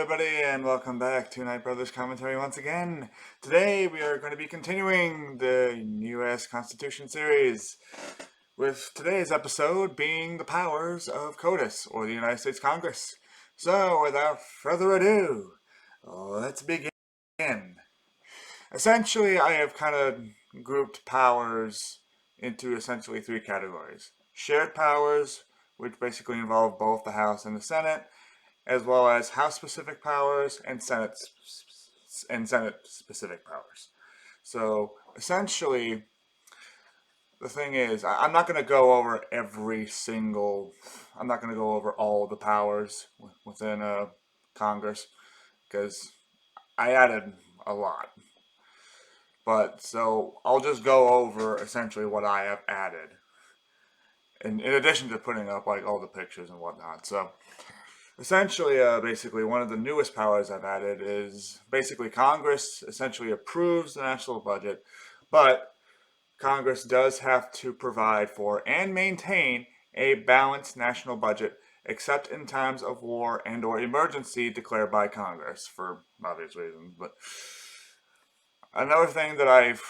everybody, and welcome back to Night Brothers Commentary once again. Today we are going to be continuing the U.S. Constitution series, with today's episode being the powers of COTUS, or the United States Congress. So, without further ado, let's begin. Essentially, I have kind of grouped powers into essentially three categories. Shared powers, which basically involve both the House and the Senate, as well as House-specific powers and Senate-specific powers. So essentially, the thing is, I'm not going to go over I'm not going to go over all the powers within Congress, because I added a lot. But so I'll just go over essentially what I have added, in addition to putting up like all the pictures and whatnot. So essentially, basically, one of the newest powers I've added is basically Congress essentially approves the national budget, but Congress does have to provide for and maintain a balanced national budget, except in times of war and or emergency declared by Congress for obvious reasons. But another thing that I've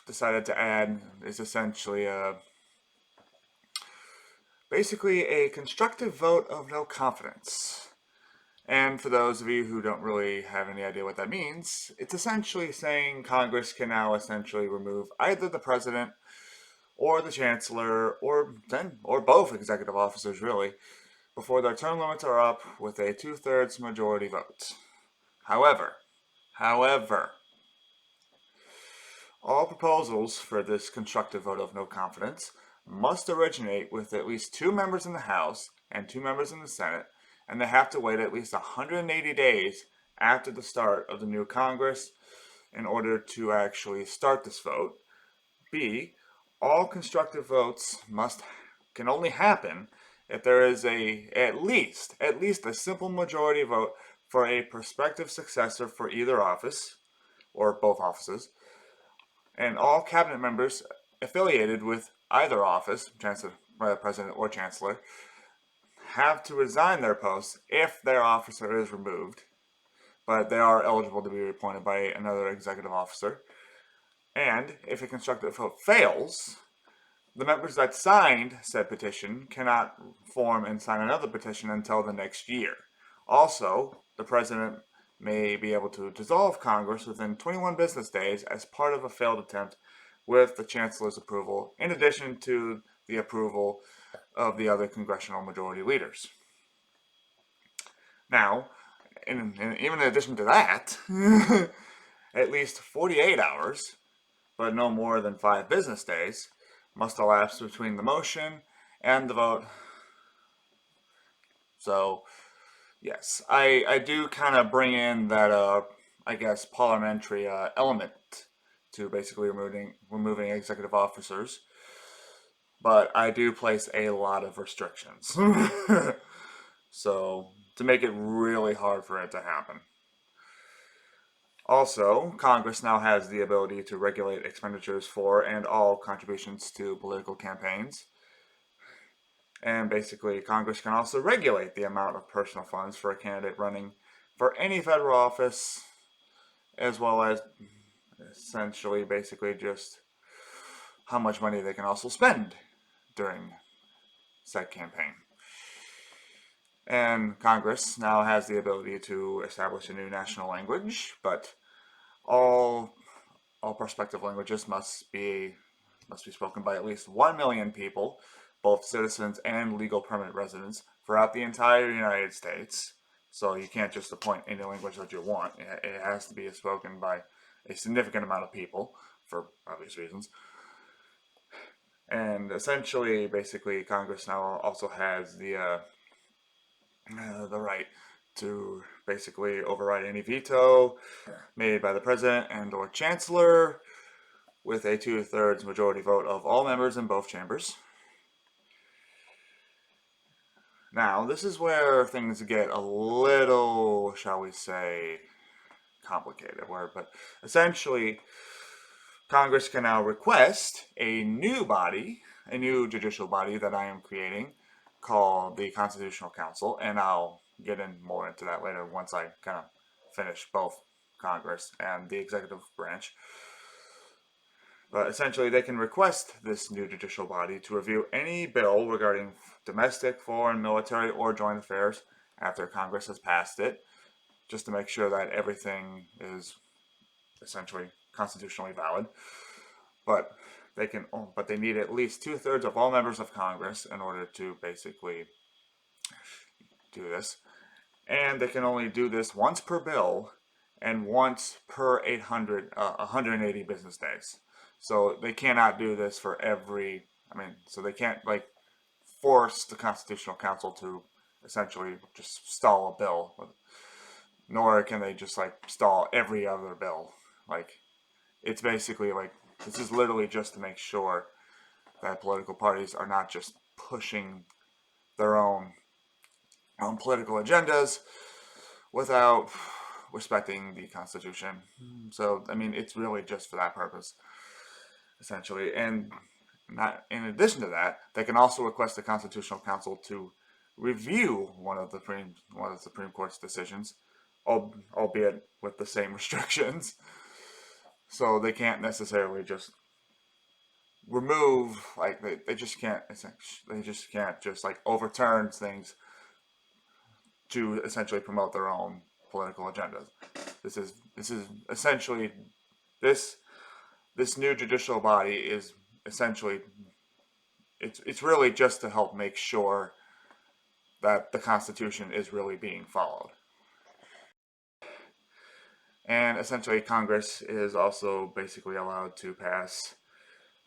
decided to add is essentially basically a constructive vote of no confidence. And for those of you who don't really have any idea what that means, it's essentially saying Congress can now essentially remove either the president or the chancellor or both executive officers really before their term limits are up with a 2/3 majority vote. However, all proposals for this constructive vote of no confidence must originate with at least 2 members in the House and 2 members in the Senate, and they have to wait at least 180 days after the start of the new Congress in order to actually start this vote. B, all constructive votes can only happen if there is at least a simple majority vote for a prospective successor for either office or both offices, and all cabinet members affiliated with either office, president or chancellor, have to resign their posts if their officer is removed, but they are eligible to be reappointed by another executive officer. And if a constructive vote fails, the members that signed said petition cannot form and sign another petition until the next year. Also, the president may be able to dissolve Congress within 21 business days as part of a failed attempt with the chancellor's approval, in addition to the approval of the other congressional majority leaders. Now, even in addition to that, at least 48 hours, but no more than 5 business days, must elapse between the motion and the vote. So, yes, I do kind of bring in that, I guess, parliamentary element to basically removing executive officers. But I do place a lot of restrictions. So, to make it really hard for it to happen. Also, Congress now has the ability to regulate expenditures for and all contributions to political campaigns. And basically, Congress can also regulate the amount of personal funds for a candidate running for any federal office, as well as essentially basically just how much money they can also spend during said campaign. And Congress now has the ability to establish a new national language, but all prospective languages must be spoken by at least 1 million people, both citizens and legal permanent residents, throughout the entire United States. So you can't just appoint any language that you want. It has to be spoken by a significant amount of people, for obvious reasons. And essentially, basically, Congress now also has the right to basically override any veto made by the president and or chancellor with a 2/3 majority vote of all members in both chambers. Now, this is where things get a little, shall we say, complicated. But essentially, Congress can now request a new judicial body that I am creating called the Constitutional Council, and I'll get in more into that later once I kind of finish both Congress and the executive branch. But essentially, they can request this new judicial body to review any bill regarding domestic, foreign, military, or joint affairs after Congress has passed it, just to make sure that everything is essentially constitutionally valid. But they need at least 2/3 of all members of Congress in order to basically do this. And they can only do this once per bill and once per 180 business days. So they cannot do this for every, so they can't like force the Constitutional Council to essentially just stall a bill, nor can they just like stall every other bill. Like, it's basically like, this is literally just to make sure that political parties are not just pushing their own political agendas without respecting the Constitution. So, it's really just for that purpose, essentially. And not in addition to that, they can also request the Constitutional Council to review one of the Supreme Court's decisions, albeit with the same restrictions. So they can't necessarily just remove, like, they just can't just like overturn things to essentially promote their own political agendas. This is essentially this new judicial body is essentially it's really just to help make sure that the Constitution is really being followed. And essentially, Congress is also basically allowed to pass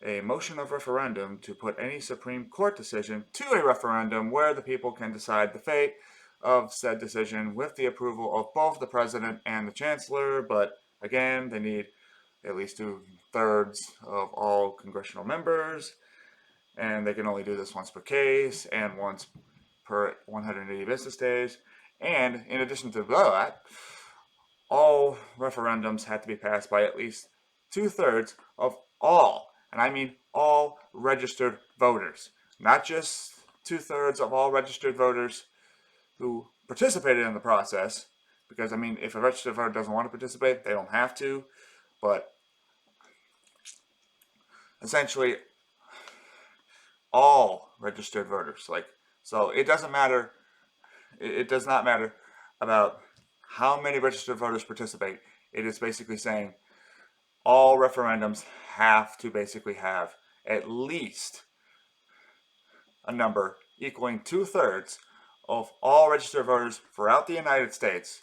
a motion of referendum to put any Supreme Court decision to a referendum where the people can decide the fate of said decision with the approval of both the President and the Chancellor. But again, they need at least 2/3 of all congressional members, and they can only do this once per case and once per 180 business days. And in addition to that, all referendums have to be passed by at least 2/3 of all, and I mean all registered voters, not just 2/3 of all registered voters who participated in the process, because if a registered voter doesn't want to participate, they don't have to, but essentially all registered voters. So it doesn't matter, it does not matter about how many registered voters participate. It is basically saying all referendums have to basically have at least a number equaling 2/3 of all registered voters throughout the United States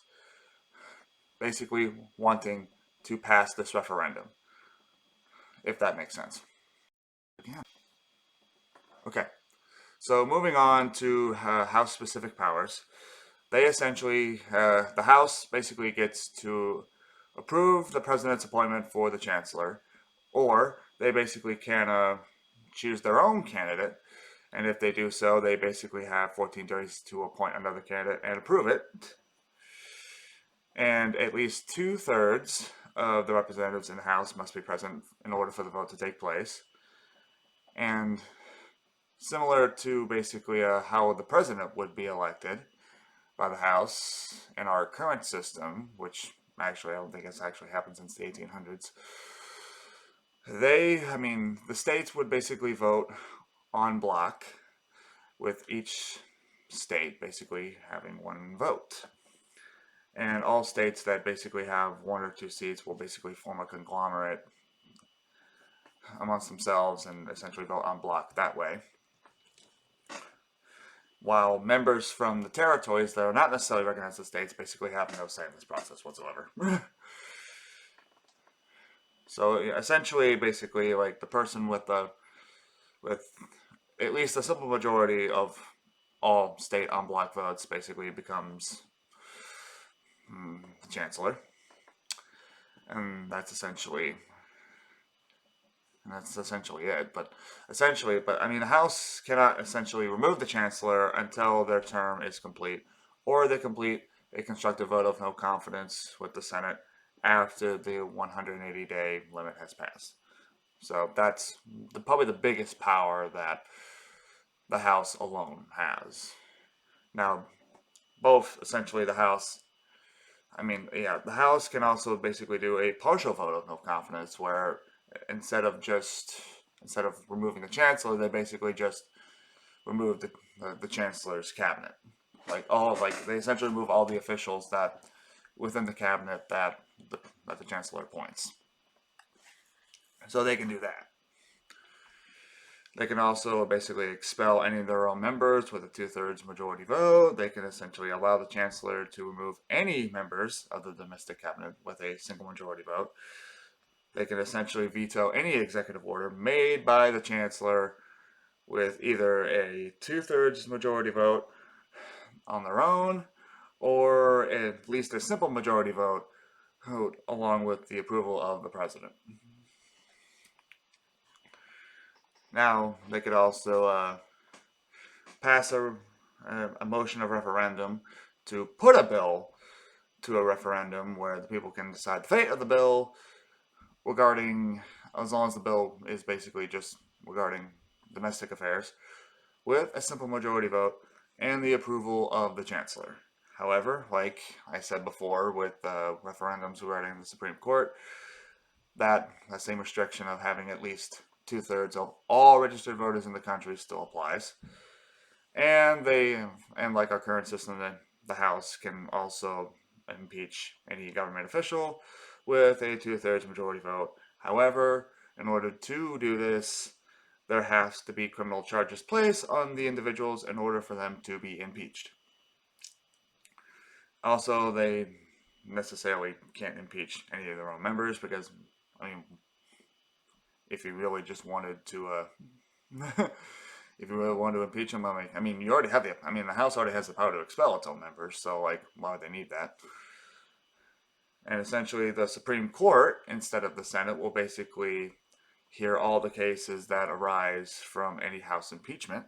basically wanting to pass this referendum, if that makes sense. Yeah. Okay, so moving on to House specific powers. They essentially, the House basically gets to approve the President's appointment for the Chancellor, or they basically can choose their own candidate, and if they do so, they basically have 14 days to appoint another candidate and approve it. And at least 2/3 of the representatives in the House must be present in order for the vote to take place. And similar to basically how the President would be elected by the House in our current system, which actually I don't think it's actually happened since the 1800s. The states would basically vote en bloc, with each state basically having one vote. And all states that basically have 1 or 2 seats will basically form a conglomerate amongst themselves and essentially vote en bloc that way. While members from the territories that are not necessarily recognized as states basically have no say in this process whatsoever. So essentially, basically, like, the person with at least a simple majority of all state en bloc votes basically becomes the Chancellor, and that's essentially it. But the House cannot essentially remove the Chancellor until their term is complete, or they complete a constructive vote of no confidence with the Senate after the 180-day limit has passed. So that's probably the biggest power that the House alone has. Now, both essentially the House. The House can also basically do a partial vote of no confidence, where instead of removing the chancellor, they basically just remove the chancellor's cabinet. They essentially remove all the officials that within the cabinet that the chancellor appoints. So they can do that. They can also basically expel any of their own members with a 2/3 majority vote. They can essentially allow the chancellor to remove any members of the domestic cabinet with a single majority vote. They can essentially veto any executive order made by the chancellor with either a 2/3 majority vote on their own, or at least a simple majority vote along with the approval of the president. Now, they could also pass a motion of referendum to put a bill to a referendum where the people can decide the fate of the bill regarding, as long as the bill is basically just regarding domestic affairs, with a simple majority vote and the approval of the chancellor. However, like I said before with referendums regarding the Supreme Court, that same restriction of having at least 2/3 of all registered voters in the country still applies. And like our current system, the House can also impeach any government official with a 2/3 majority vote. However, in order to do this, there has to be criminal charges placed on the individuals in order for them to be impeached. Also, they necessarily can't impeach any of their own members because, if you really just wanted to, if you really wanted to impeach them, you already have the House already has the power to expel its own members, so, why would they need that? And essentially, the Supreme Court, instead of the Senate, will basically hear all the cases that arise from any House impeachment.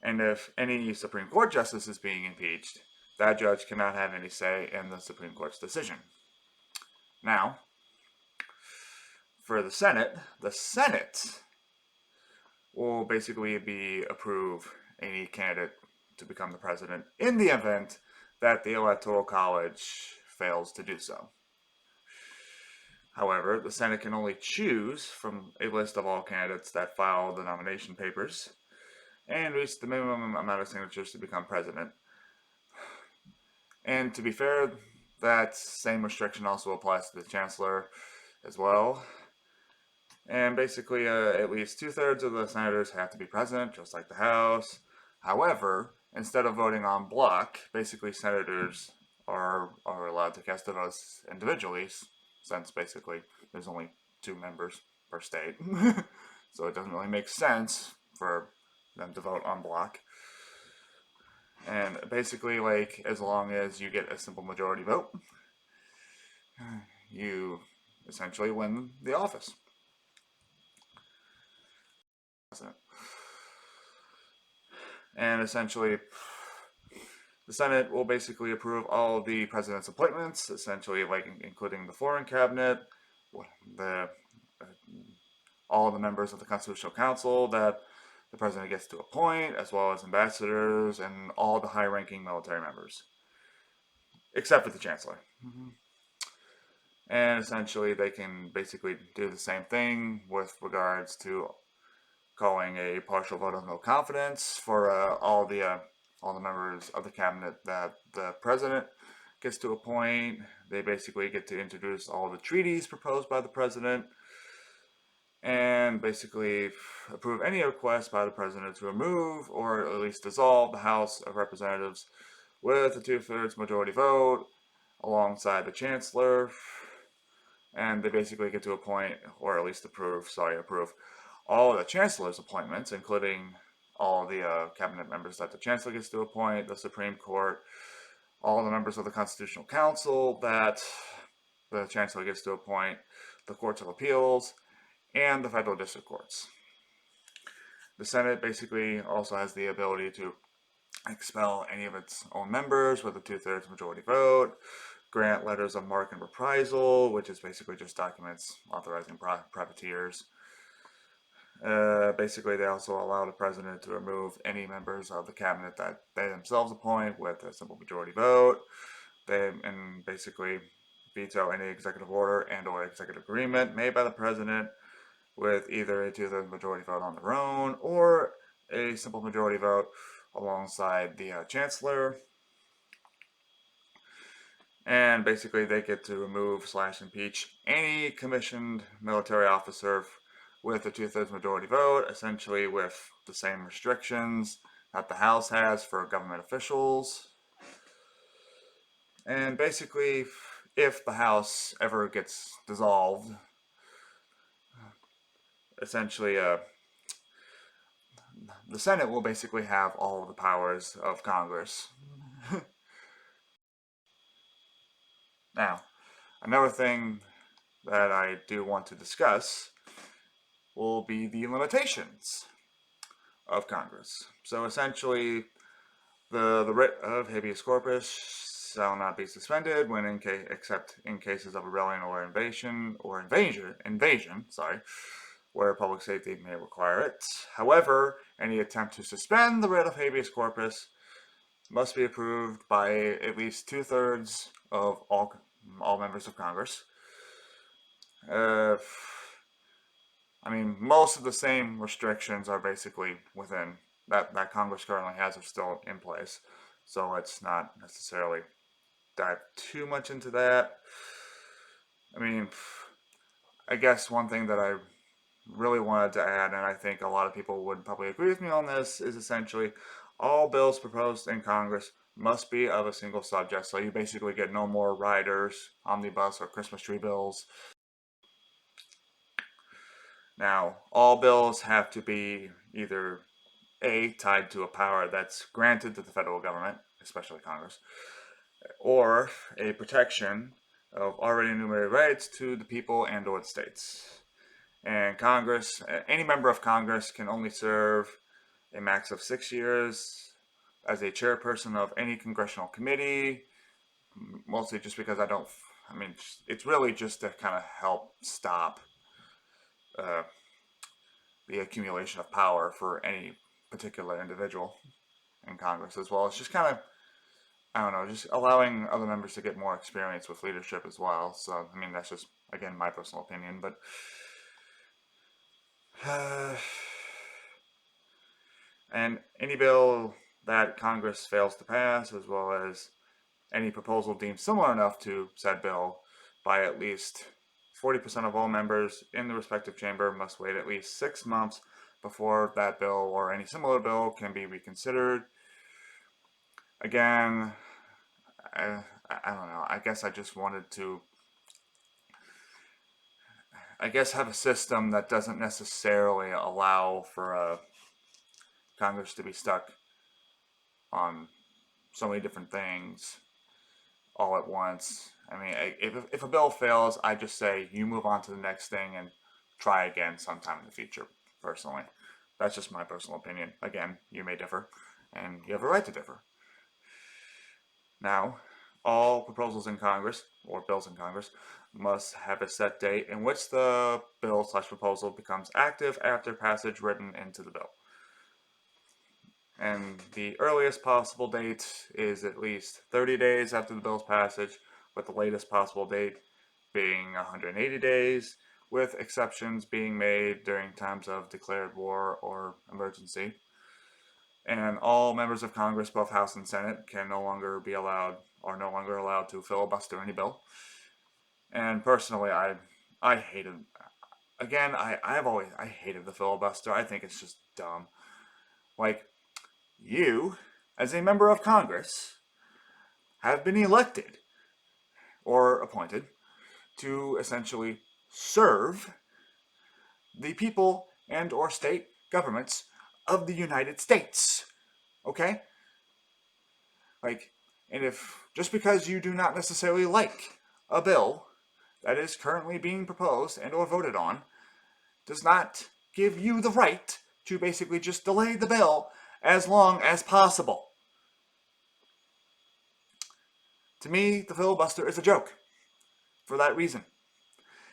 And if any Supreme Court justice is being impeached, that judge cannot have any say in the Supreme Court's decision. Now, for the Senate will basically approve any candidate to become the president in the event that the Electoral College fails to do so. However, the Senate can only choose from a list of all candidates that file the nomination papers and reach the minimum amount of signatures to become president. And to be fair, that same restriction also applies to the chancellor as well. And basically, at least 2/3 of the senators have to be present, just like the House. However, instead of voting en bloc, basically senators are allowed to cast their votes individually, since basically there's only 2 members per state. So it doesn't really make sense for them to vote en bloc. And basically, as long as you get a simple majority vote, you essentially win the office. And essentially, the Senate will basically approve all of the president's appointments, essentially including the foreign cabinet, all of the members of the Constitutional Council that the president gets to appoint, as well as ambassadors and all the high-ranking military members, except for the chancellor. And essentially, they can basically do the same thing with regards to calling a partial vote of no confidence for all the members of the cabinet that the president gets to appoint. They basically get to introduce all the treaties proposed by the president and basically approve any request by the president to remove or at least dissolve the House of Representatives with a 2/3 majority vote alongside the chancellor. And they basically get to appoint, or at least approve all of the chancellor's appointments, including all the cabinet members that the chancellor gets to appoint, the Supreme Court, all the members of the Constitutional Council that the chancellor gets to appoint, the courts of appeals, and the federal district courts. The Senate basically also has the ability to expel any of its own members with a 2/3 majority vote, grant letters of marque and reprisal, which is basically just documents authorizing privateers, Basically, they also allow the president to remove any members of the cabinet that they themselves appoint with a simple majority vote. And basically veto any executive order and/or executive agreement made by the president with either a two-thirds majority vote on their own or a simple majority vote alongside the chancellor. And basically, they get to remove/impeach any commissioned military officer with a two-thirds majority vote, essentially with the same restrictions that the House has for government officials. And basically, if the House ever gets dissolved, essentially, the Senate will basically have all of the powers of Congress. Now, another thing that I do want to discuss will be the limitations of Congress. So essentially, the writ of habeas corpus shall not be suspended when except in cases of rebellion or invasion, where public safety may require it. However, any attempt to suspend the writ of habeas corpus must be approved by at least two-thirds of all members of Congress. Most of the same restrictions are basically within that Congress currently has are still in place. So let's not necessarily dive too much into that. I guess one thing that I really wanted to add, and I think a lot of people would probably agree with me on this, is essentially all bills proposed in Congress must be of a single subject. So you basically get no more riders, omnibus, or Christmas tree bills. Now, all bills have to be either A, tied to a power that's granted to the federal government, especially Congress, or a protection of already enumerated rights to the people and or the states. And Congress, any member of Congress can only serve a max of 6 years as a chairperson of any congressional committee, mostly just because it's really just to kind of help stop the accumulation of power for any particular individual in Congress, as well as just kind of, I don't know, just allowing other members to get more experience with leadership as well. So, that's just, again, my personal opinion, but and any bill that Congress fails to pass, as well as any proposal deemed similar enough to said bill by at least 40% of all members in the respective chamber must wait at least 6 months before that bill or any similar bill can be reconsidered. Again, I don't know. I guess I just wanted to have a system that doesn't necessarily allow for Congress to be stuck on so many different things all at once. If a bill fails, I just say you move on to the next thing and try again sometime in the future, personally. That's just my personal opinion. Again, you may differ, and you have a right to differ. Now, all proposals in Congress, or bills in Congress, must have a set date in which the bill/proposal becomes active after passage written into the bill. And the earliest possible date is at least 30 days after the bill's passage, with the latest possible date being 180 days, with exceptions being made during times of declared war or emergency. And all members of Congress, both House and Senate, are no longer allowed to filibuster any bill. And personally, I hated, again, I hated the filibuster. I think it's just dumb. Like, you, as a member of Congress, have been elected or appointed to essentially serve the people and or state governments of the United States. Okay? And if just because you do not necessarily like a bill that is currently being proposed and or voted on does not give you the right to basically just delay the bill as long as possible. To me, the filibuster is a joke for that reason.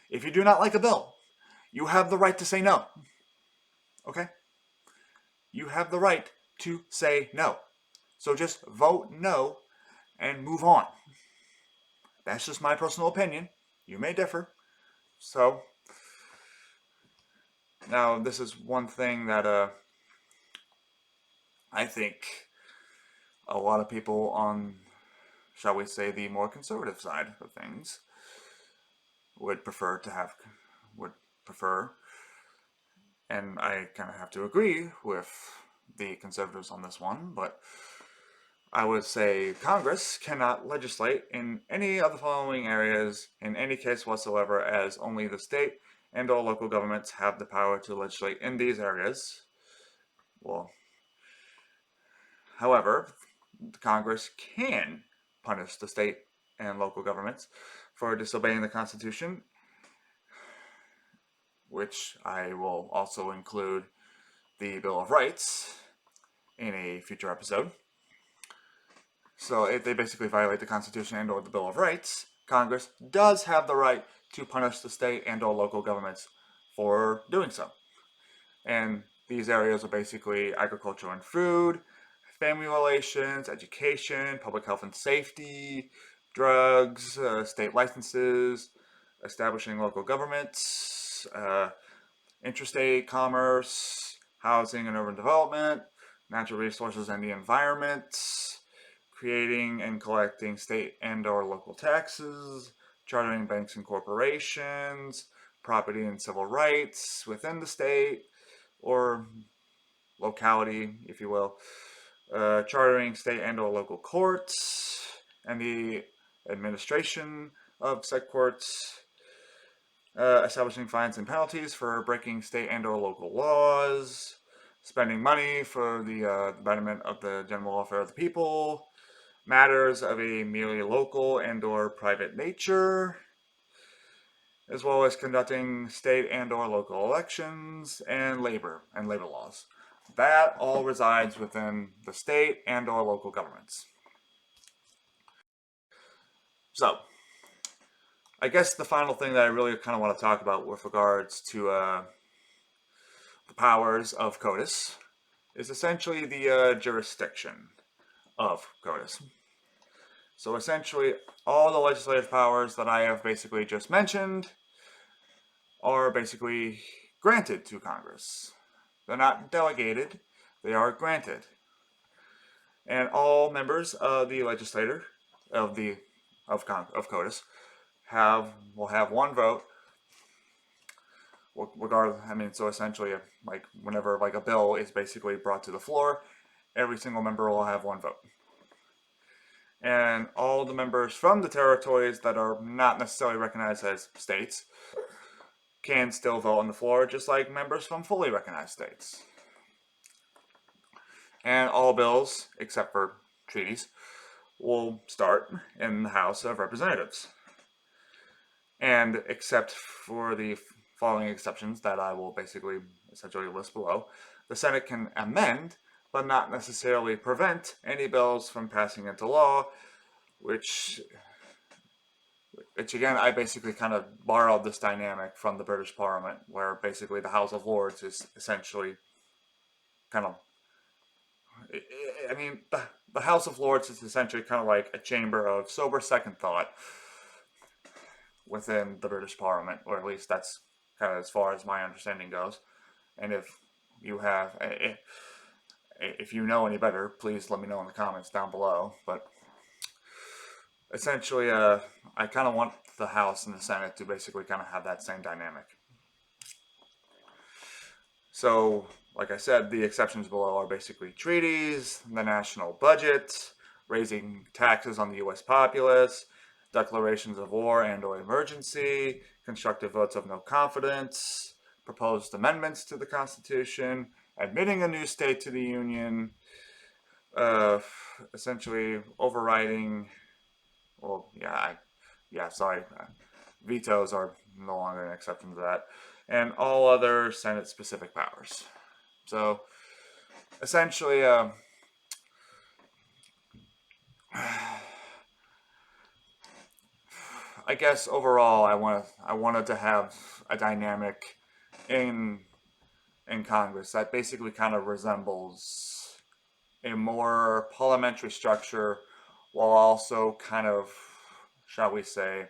If you do not like a bill, you have the right to say no. Okay? You have the right to say no. So just vote no and move on. That's just my personal opinion. You may differ. So, now this is one thing that I think a lot of people on, shall we say, the more conservative side of things would prefer to have, would prefer, and I kind of have to agree with the conservatives on this one, but I would say Congress cannot legislate in any of the following areas in any case whatsoever, as only the state and or local governments have the power to legislate in these areas. Well, however, Congress can punish the state and local governments for disobeying the Constitution, which I will also include the Bill of Rights in a future episode. So if they basically violate the Constitution and or the Bill of Rights, Congress does have the right to punish the state and or local governments for doing so. And these areas are basically agriculture and food, family relations, education, public health and safety, drugs, state licenses, establishing local governments, interstate commerce, housing and urban development, natural resources and the environment, creating and collecting state and or local taxes, chartering banks and corporations, property and civil rights within the state or locality, if you will, chartering state and or local courts, and the administration of said courts, establishing fines and penalties for breaking state and or local laws, spending money for the betterment of the general welfare of the people, matters of a merely local and or private nature, as well as conducting state and or local elections and labor laws. That all resides within the state and or local governments. So, I guess the final thing that I really kind of want to talk about with regards to the powers of COTUS is essentially the jurisdiction of COTUS. So essentially, all the legislative powers that I have basically just mentioned are basically granted to Congress. They're not delegated, they are granted. And all members of the legislature of COTUS will have one vote. Regardless, I mean, so essentially, like whenever like a bill is basically brought to the floor, every single member will have one vote. And all the members from the territories that are not necessarily recognized as states can still vote on the floor, just like members from fully recognized states. And all bills, except for treaties, will start in the House of Representatives. And except for the following exceptions that I will basically essentially list below, the Senate can amend, but not necessarily prevent any bills from passing into law, which again, I basically kind of borrowed this dynamic from the British Parliament, where basically the House of Lords is essentially kind of, I mean, the House of Lords is essentially kind of like a chamber of sober second thought within the British Parliament, or at least that's kind of as far as my understanding goes. And if you have, if you know any better, please let me know in the comments down below. But essentially, I kind of want the House and the Senate to basically kind of have that same dynamic. So, like I said, the exceptions below are basically treaties, the national budget, raising taxes on the U.S. populace, declarations of war and or emergency, constructive votes of no confidence, proposed amendments to the Constitution, admitting a new state to the Union, essentially overriding, well, sorry, vetoes are no longer an exception to that, and all other Senate-specific powers. So, essentially, I guess overall, I wanted to have a dynamic in in Congress that basically kind of resembles a more parliamentary structure, while also kind of, shall we say,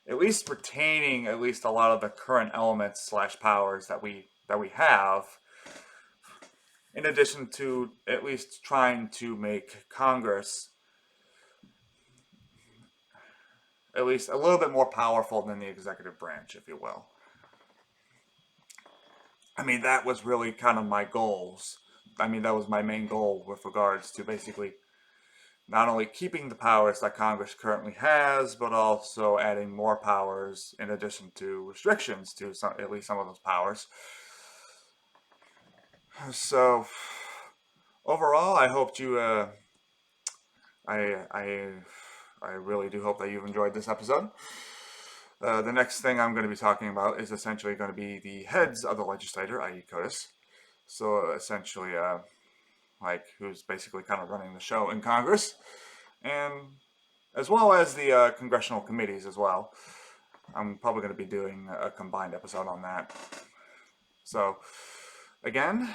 at least retaining at least a lot of the current elements slash powers that we have, in addition to at least trying to make Congress at least a little bit more powerful than the executive branch, if you will. I mean, that was really kind of my goals. I mean, that was my main goal with regards to basically not only keeping the powers that Congress currently has, but also adding more powers in addition to restrictions to at least some of those powers. So, overall, I hoped you, I really do hope that you've enjoyed this episode. The next thing I'm going to be talking about is essentially going to be the heads of the legislature, i.e. COTUS. So essentially, like who's basically kind of running the show in Congress, and as well as the congressional committees as well. I'm probably going to be doing a combined episode on that. So, again,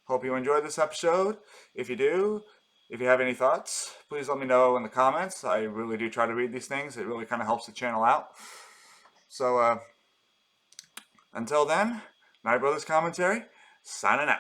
hope you enjoyed this episode. If you do, if you have any thoughts, please let me know in the comments. I really do try to read these things. It really kind of helps the channel out. So, until then, Night Brothers Commentary, signing out.